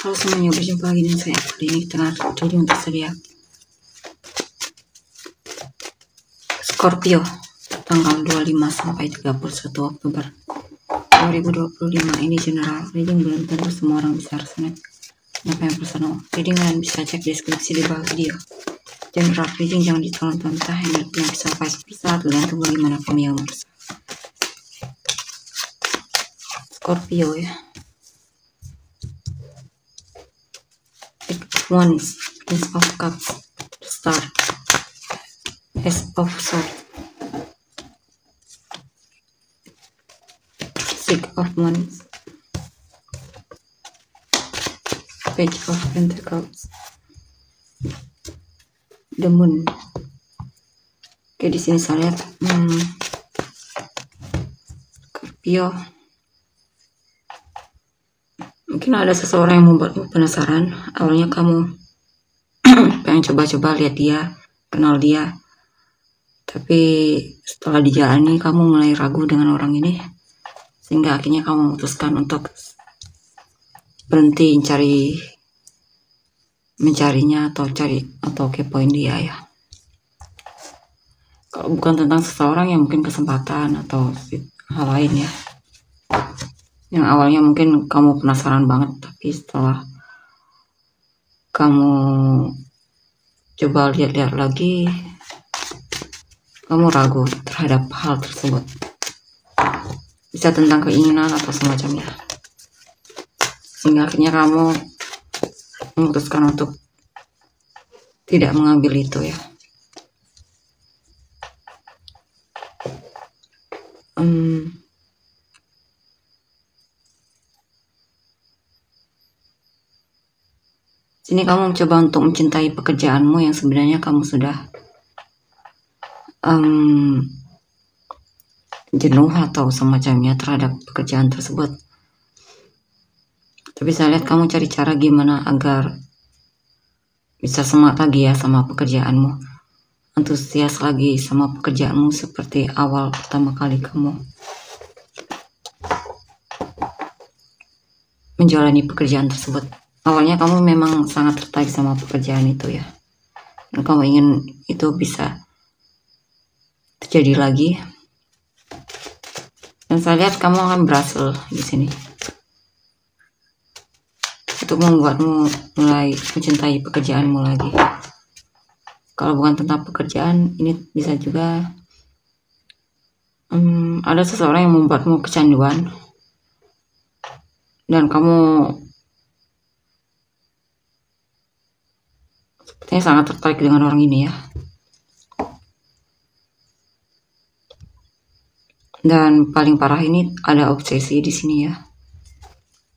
Halo semuanya, berjumpa lagi dengan saya. Kali ini kita akan reading untuk zodiak Scorpio tanggal 25 sampai 31 Oktober 2025. Ini general reading, belum tentu semua orang bisa resonate. Apa yang personal reading, kalian bisa cek deskripsi di bawah video. General reading jangan ditonton mentah, energi yang bisa vice versa, tergantung bagaimana kamu yang merasa. Scorpio ya. Wands, Prince of Cups, Star, Ace of Swords, Six of Wands, Page of Pentacles, The Moon. Oke, di sini saya lihat Scorpio. Mungkin ada seseorang yang membuatmu penasaran. Awalnya kamu pengen coba-coba lihat dia, kenal dia. Tapi setelah dijalani kamu mulai ragu dengan orang ini. Sehingga akhirnya kamu memutuskan untuk berhenti mencarinya atau kepoin dia ya. Kalau bukan tentang seseorang yang mungkin kesempatan atau hal lain ya. Yang awalnya mungkin kamu penasaran banget, tapi setelah kamu coba lihat-lihat lagi, kamu ragu terhadap hal tersebut. Bisa tentang keinginan atau semacamnya. Sehingga akhirnya kamu memutuskan untuk tidak mengambil itu ya. Sini kamu mencoba untuk mencintai pekerjaanmu yang sebenarnya kamu sudah jenuh atau semacamnya terhadap pekerjaan tersebut. Tapi saya lihat kamu cari cara gimana agar bisa semangat lagi ya sama pekerjaanmu, antusias lagi sama pekerjaanmu seperti awal pertama kali kamu menjalani pekerjaan tersebut. Awalnya kamu memang sangat tertarik sama pekerjaan itu ya, dan kamu ingin itu bisa terjadi lagi. Dan saya lihat kamu akan berhasil di sini untuk membuatmu mulai mencintai pekerjaanmu lagi. Kalau bukan tentang pekerjaan, ini bisa juga ada seseorang yang membuatmu kecanduan dan kamu sepertinya sangat tertarik dengan orang ini ya. Dan paling parah ini ada obsesi di sini ya.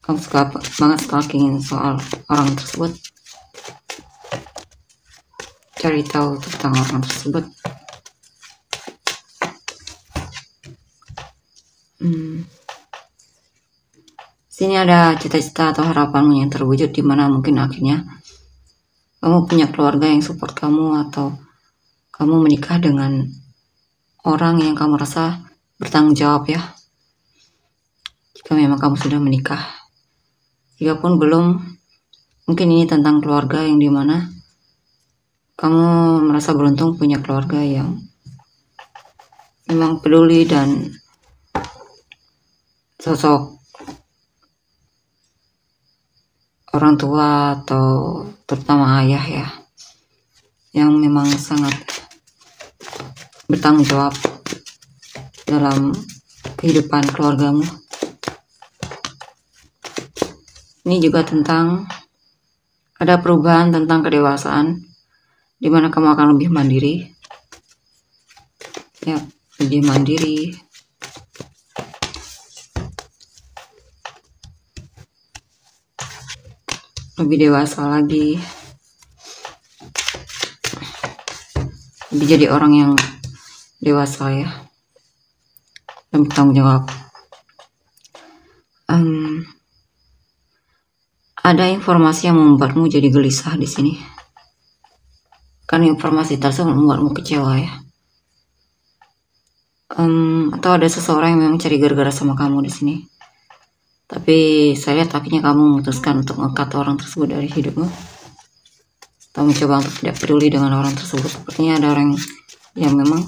Kamu suka banget stalking soal orang tersebut, cari tahu tentang orang tersebut. Sini ada cita-cita atau harapanmu yang terwujud, dimana mungkin akhirnya kamu punya keluarga yang support kamu, atau kamu menikah dengan orang yang kamu rasa bertanggung jawab ya. Jika memang kamu sudah menikah, jika pun belum, mungkin ini tentang keluarga yang dimana kamu merasa beruntung punya keluarga yang memang peduli dan sosok orang tua atau terutama ayah ya, yang memang sangat bertanggung jawab dalam kehidupan keluargamu. Ini juga tentang ada perubahan tentang kedewasaan, dimana kamu akan lebih mandiri ya, lebih mandiri, lebih dewasa lagi, lebih jadi orang yang dewasa ya, dan bertanggung jawab. Ada informasi yang membuatmu jadi gelisah di sini, kan informasi tersebut membuatmu kecewa ya. Atau ada seseorang yang memang cari gara-gara sama kamu di sini. Tapi saya lihat akhirnya kamu memutuskan untuk nge-cut orang tersebut dari hidupmu, atau mencoba untuk tidak peduli dengan orang tersebut. Sepertinya ada orang yang memang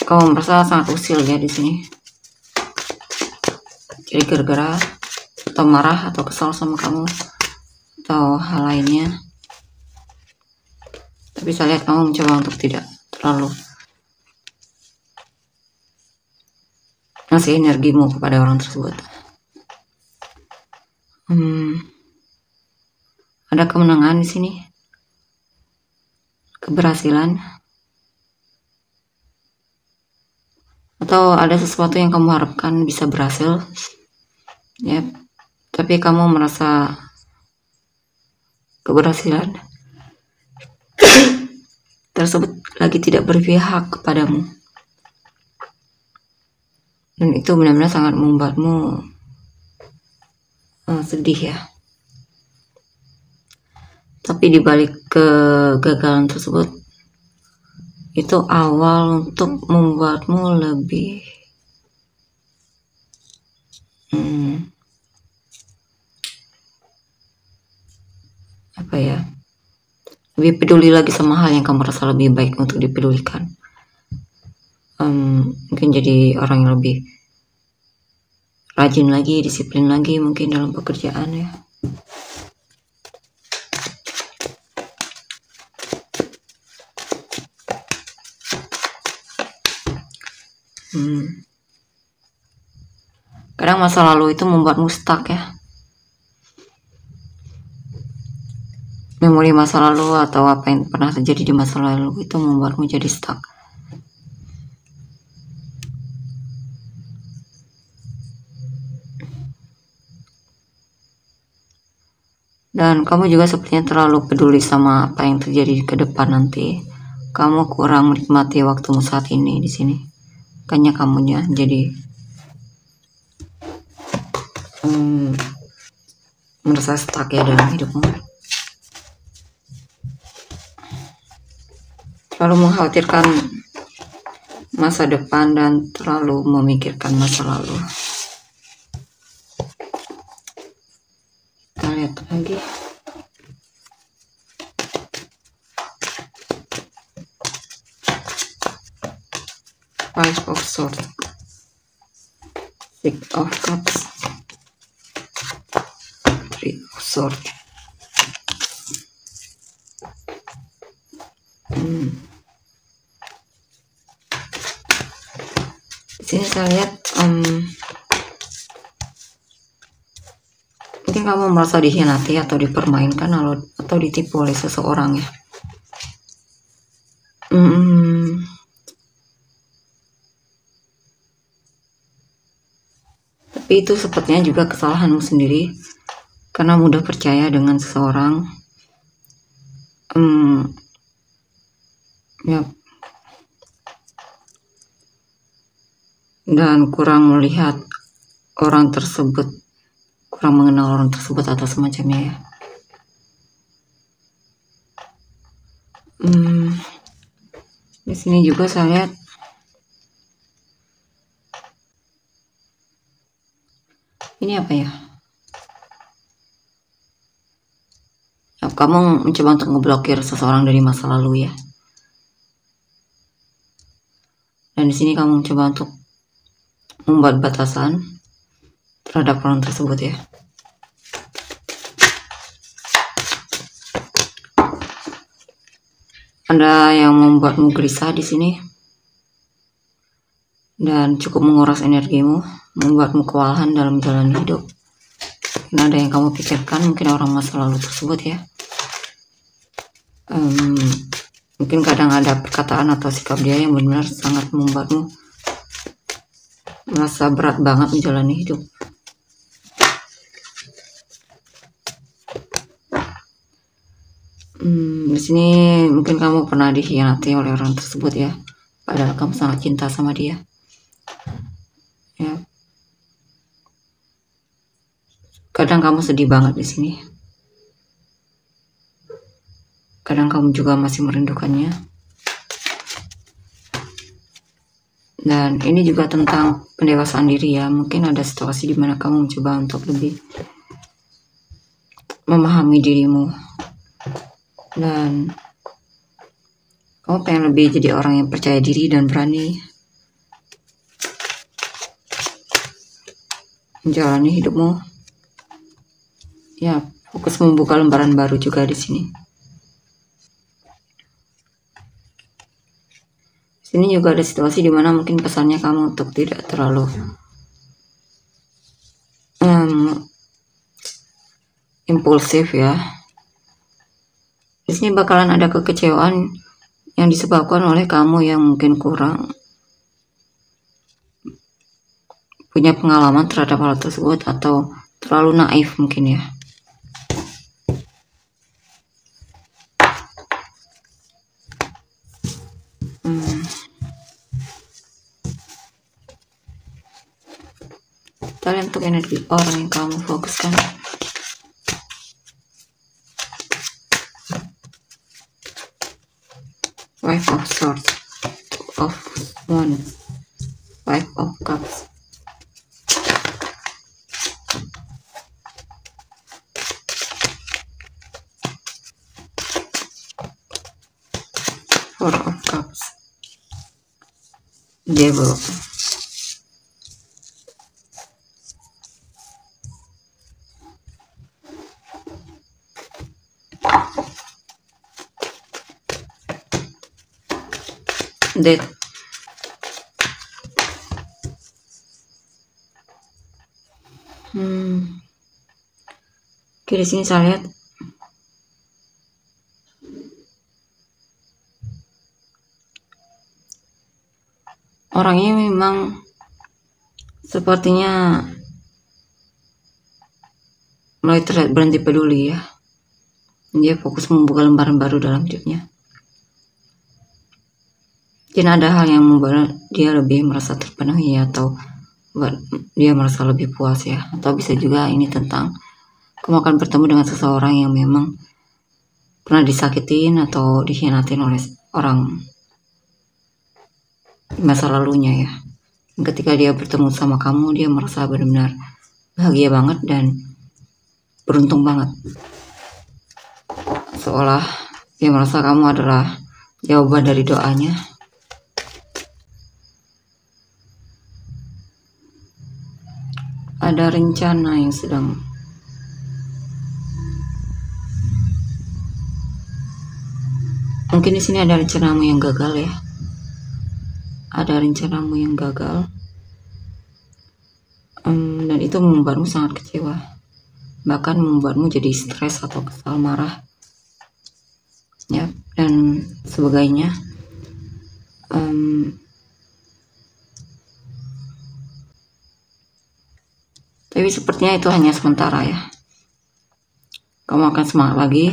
kamu merasa sangat usil ya di sini. Jadi gara-gara atau marah atau kesal sama kamu atau hal lainnya. Tapi saya lihat kamu mencoba untuk tidak terlalu ngasih energimu kepada orang tersebut. Ada kemenangan di sini, keberhasilan, atau ada sesuatu yang kamu harapkan bisa berhasil, ya. Tapi kamu merasa keberhasilan tersebut lagi tidak berpihak kepadamu, dan itu benar-benar sangat membuatmu sedih ya. Tapi dibalik kegagalan tersebut, itu awal untuk membuatmu lebih lebih peduli lagi sama hal yang kamu rasa lebih baik untuk dipedulikan. Mungkin jadi orang yang lebih rajin lagi, disiplin lagi mungkin dalam pekerjaan ya. Kadang masa lalu itu membuatmu stuck ya. Memori masa lalu atau apa yang pernah terjadi di masa lalu itu membuatmu jadi stuck. Dan kamu juga sepertinya terlalu peduli sama apa yang terjadi ke depan nanti. Kamu kurang menikmati waktumu saat ini di sini. Makanya kamunya jadi merasa stuck ya dalam hidupmu. Terlalu mengkhawatirkan masa depan dan terlalu memikirkan masa lalu. Kita lihat lagi. Five of Swords, Six of Cups, Three of Swords. Di sini saya lihat mungkin kamu merasa dikhianati atau dipermainkan atau ditipu oleh seseorang ya. Tapi itu sepertinya juga kesalahanmu sendiri karena mudah percaya dengan seseorang. Ya. Dan kurang melihat orang tersebut, kurang mengenal orang tersebut atau semacamnya ya. Di sini juga saya lihat ini apa ya? Kamu mencoba untuk ngeblokir seseorang dari masa lalu ya. Dan di sini kamu mencoba untuk membuat batasan terhadap orang tersebut ya. Ada yang membuatmu gelisah di sini dan cukup menguras energimu, membuatmu kewalahan dalam jalan hidup. Mungkin ada yang kamu pikirkan, mungkin orang masa lalu tersebut ya. Mungkin kadang ada perkataan atau sikap dia yang benar-benar sangat membuatmu merasa berat banget menjalani hidup. Di sini mungkin kamu pernah dikhianati oleh orang tersebut ya, padahal kamu sangat cinta sama dia. Ya. Kadang kamu sedih banget di sini. Kadang kamu juga masih merindukannya. Dan ini juga tentang pendewasaan diri ya. Mungkin ada situasi di mana kamu mencoba untuk lebih memahami dirimu, dan kamu pengen lebih jadi orang yang percaya diri dan berani menjalani hidupmu. Ya, fokus membuka lembaran baru juga di sini. Sini juga ada situasi di mana mungkin pesannya kamu untuk tidak terlalu impulsif ya. Di sini bakalan ada kekecewaan yang disebabkan oleh kamu yang mungkin kurang punya pengalaman terhadap hal tersebut atau terlalu naif mungkin ya. Kita lihat untuk energi orang yang kamu fokuskan. Five of Swords, of Wands, Five of Cups. Four of Cups. Devil. Death. Oke, di sini saya lihat orangnya memang sepertinya mulai terlihat berhenti peduli ya. Dia fokus membuka lembaran baru dalam hidupnya. Mungkin ada hal yang membuat dia lebih merasa terpenuhi atau buat dia merasa lebih puas ya. Atau bisa juga ini tentang kamu akan bertemu dengan seseorang yang memang pernah disakitin atau dikhianatin oleh orang di masa lalunya ya. Ketika dia bertemu sama kamu, dia merasa benar-benar bahagia banget dan beruntung banget. Seolah dia merasa kamu adalah jawaban dari doanya. Ada rencana yang sedang mungkin di sini ada rencanamu yang gagal ya. Ada rencanamu yang gagal, dan itu membuatmu sangat kecewa, bahkan membuatmu jadi stres atau kesal, marah, ya, dan sebagainya. Tapi sepertinya itu hanya sementara ya. Kamu akan semangat lagi.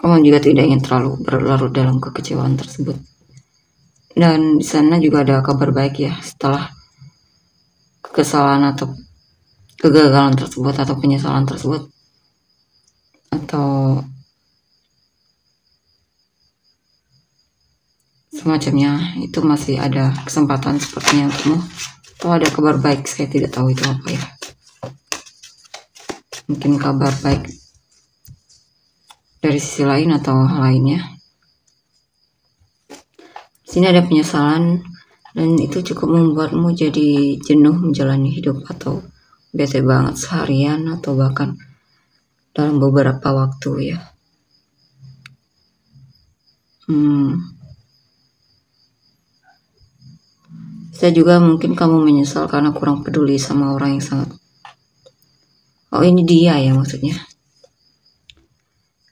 Kamu juga tidak ingin terlalu berlarut dalam kekecewaan tersebut. Dan di sana juga ada kabar baik ya, setelah kesalahan atau kegagalan tersebut atau penyesalan tersebut atau semacamnya, itu masih ada kesempatan sepertinya untukmu, atau ada kabar baik. Saya tidak tahu itu apa ya. Mungkin kabar baik dari sisi lain atau hal lainnya. Sini ada penyesalan, dan itu cukup membuatmu jadi jenuh menjalani hidup atau bete banget seharian atau bahkan dalam beberapa waktu ya. Bisa juga mungkin kamu menyesal karena kurang peduli sama orang yang sangat. Oh, ini dia ya maksudnya.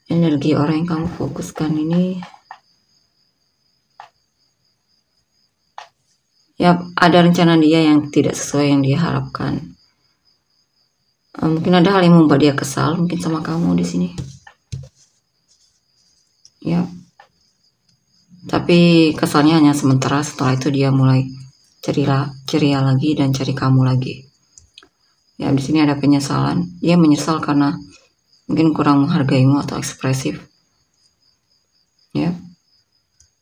Energi orang yang kamu fokuskan ini ya, ada rencana dia yang tidak sesuai yang dia harapkan. Mungkin ada hal yang membuat dia kesal mungkin sama kamu di sini. Ya. Tapi kesalnya hanya sementara, setelah itu dia mulai ceria lagi dan cari kamu lagi. Ya, di sini ada penyesalan. Dia menyesal karena mungkin kurang menghargaimu atau ekspresif. Ya.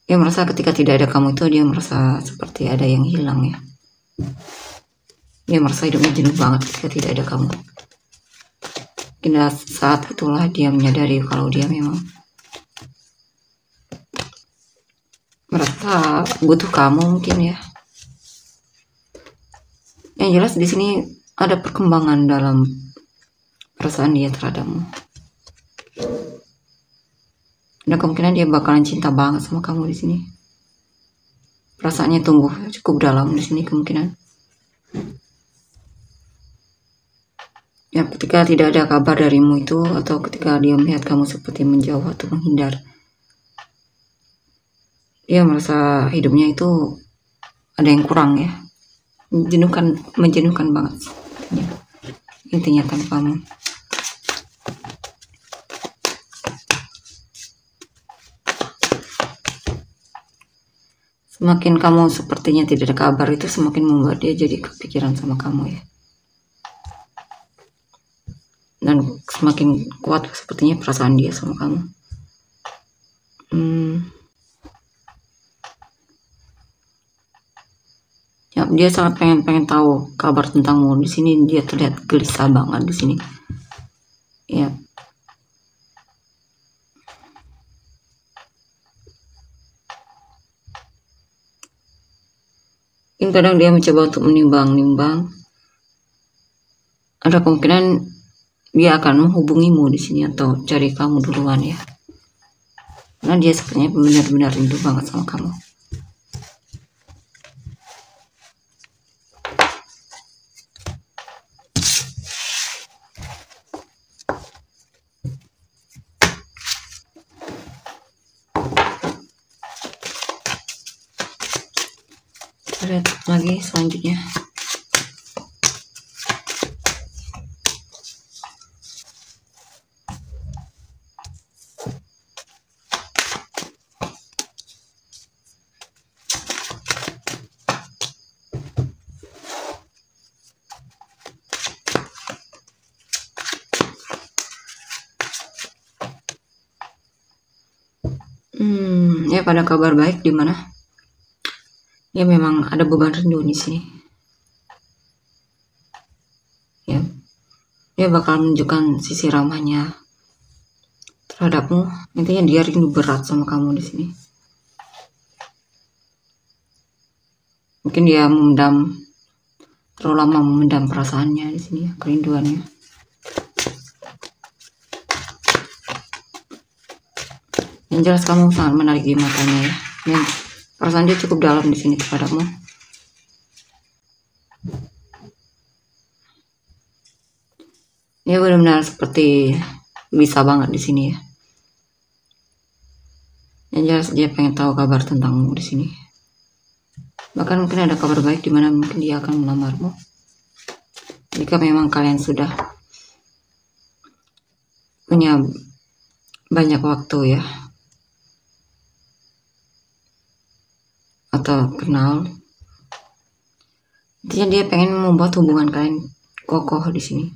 Dia merasa ketika tidak ada kamu itu dia merasa seperti ada yang hilang ya. Dia merasa hidupnya jenuh banget ketika tidak ada kamu. Mungkin saat itulah dia menyadari kalau dia memang merasa butuh kamu mungkin ya. Yang jelas di sini ada perkembangan dalam perasaan dia terhadapmu. Ada kemungkinan dia bakalan cinta banget sama kamu di sini. Perasaannya tumbuh cukup dalam di sini kemungkinan. Ya, ketika tidak ada kabar darimu itu, atau ketika dia melihat kamu seperti menjauh atau menghindar, dia merasa hidupnya itu ada yang kurang ya. Menjenuhkan banget intinya tanpamu. Semakin kamu sepertinya tidak ada kabar itu semakin membuat dia jadi kepikiran sama kamu ya. Dan semakin kuat sepertinya perasaan dia sama kamu. Ya, dia sangat pengen tahu kabar tentangmu. Di sini dia terlihat gelisah banget di sini. Ya. Mungkin kadang dia mencoba untuk menimbang-nimbang. Ada kemungkinan dia akan menghubungimu di sini atau cari kamu duluan ya. Karena dia sepertinya benar-benar rindu banget sama kamu. Lihat lagi selanjutnya. Ya, pada kabar baik di mana? Ya, memang ada beban rindu di sini. Ya, dia bakal menunjukkan sisi ramahnya terhadapmu. Intinya dia rindu berat sama kamu di sini. Mungkin dia terlalu lama memendam perasaannya di sini, ya, kerinduannya. Yang jelas kamu sangat menarik di matanya ya. Dan perasaan dia cukup dalam di sini kepadamu. Dia benar-benar seperti bisa banget di sini ya. Yang jelas dia pengen tahu kabar tentangmu di sini. Bahkan mungkin ada kabar baik di mana mungkin dia akan melamarmu. Jika memang kalian sudah punya banyak waktu ya. Atau kenal. Intinya dia pengen membuat hubungan kalian kokoh di sini.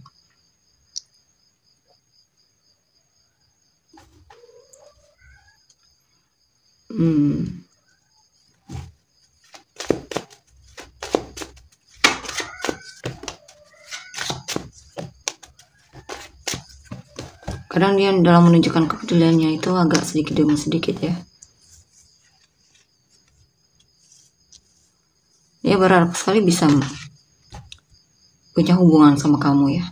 Kadang dia dalam menunjukkan kepeduliannya itu agak sedikit demi sedikit ya. Dia berharap sekali bisa punya hubungan sama kamu ya,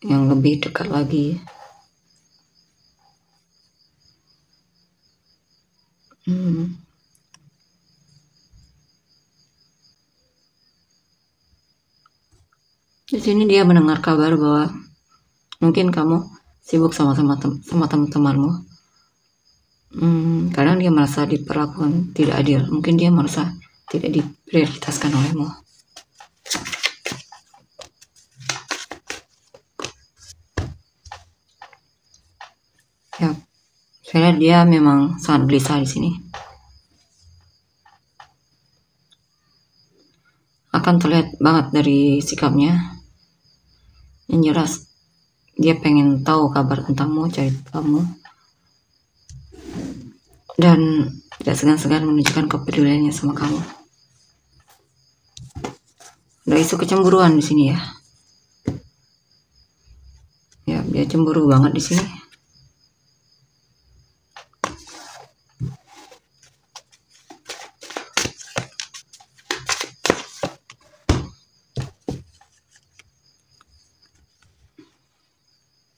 yang lebih dekat lagi. Di sini dia mendengar kabar bahwa mungkin kamu sibuk sama teman-temanmu. Kadang dia merasa diperlakukan tidak adil. Mungkin dia merasa tidak diprioritaskan olehmu. Ya, saya lihat dia memang sangat gelisah di sini. Akan terlihat banget dari sikapnya. Yang jelas dia pengen tahu kabar tentangmu, cari kamu. dan tidak segan-segan menunjukkan kepeduliannya sama kamu. Ada isu kecemburuan di sini ya. Ya, dia cemburu banget di sini.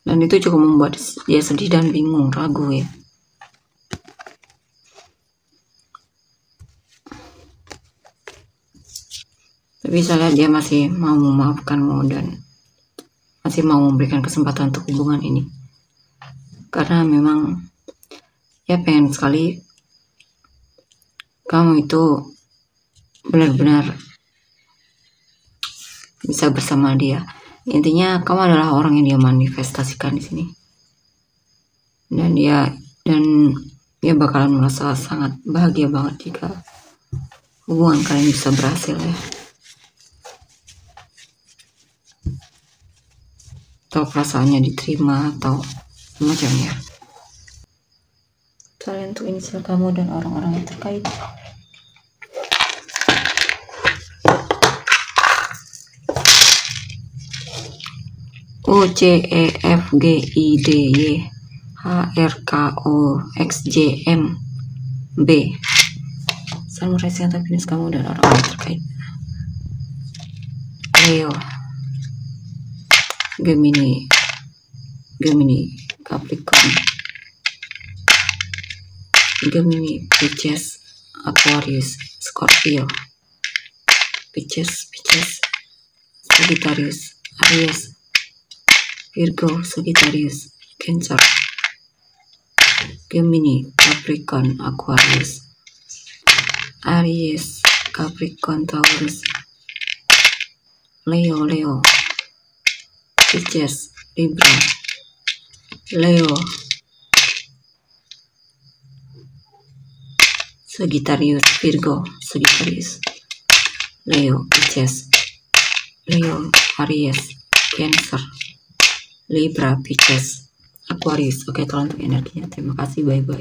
Dan itu cukup membuat dia sedih dan bingung, ragu ya. Tapi saya lihat dia masih mau memaafkanmu dan masih mau memberikan kesempatan untuk hubungan ini. Karena memang ya pengen sekali kamu itu benar-benar bisa bersama dia. Intinya kamu adalah orang yang dia manifestasikan di sini. Dan dia bakalan merasa sangat bahagia banget jika hubungan kalian bisa berhasil ya. Atau perasaannya diterima atau semacamnya. Kalian tuh inisial kamu dan orang-orang yang terkait. O C E F G I D Y H R K O X J M B. Sun rising atau Venus kamu dan orang-orang terkait. Leo, Gemini, Capricorn, Gemini, Pisces, Aquarius, Scorpio, Pisces, Sagittarius, Aries, Virgo, Sagittarius, Cancer, Gemini, Capricorn, Aquarius, Aries, Capricorn, Taurus, Leo, Pisces, Libra, Leo, Sagittarius, Virgo, Sagittarius, Leo, Pisces, Leo, Aries, Cancer, Libra, Pisces, Aquarius. Oke, tolong untuk energinya. Terima kasih, bye-bye.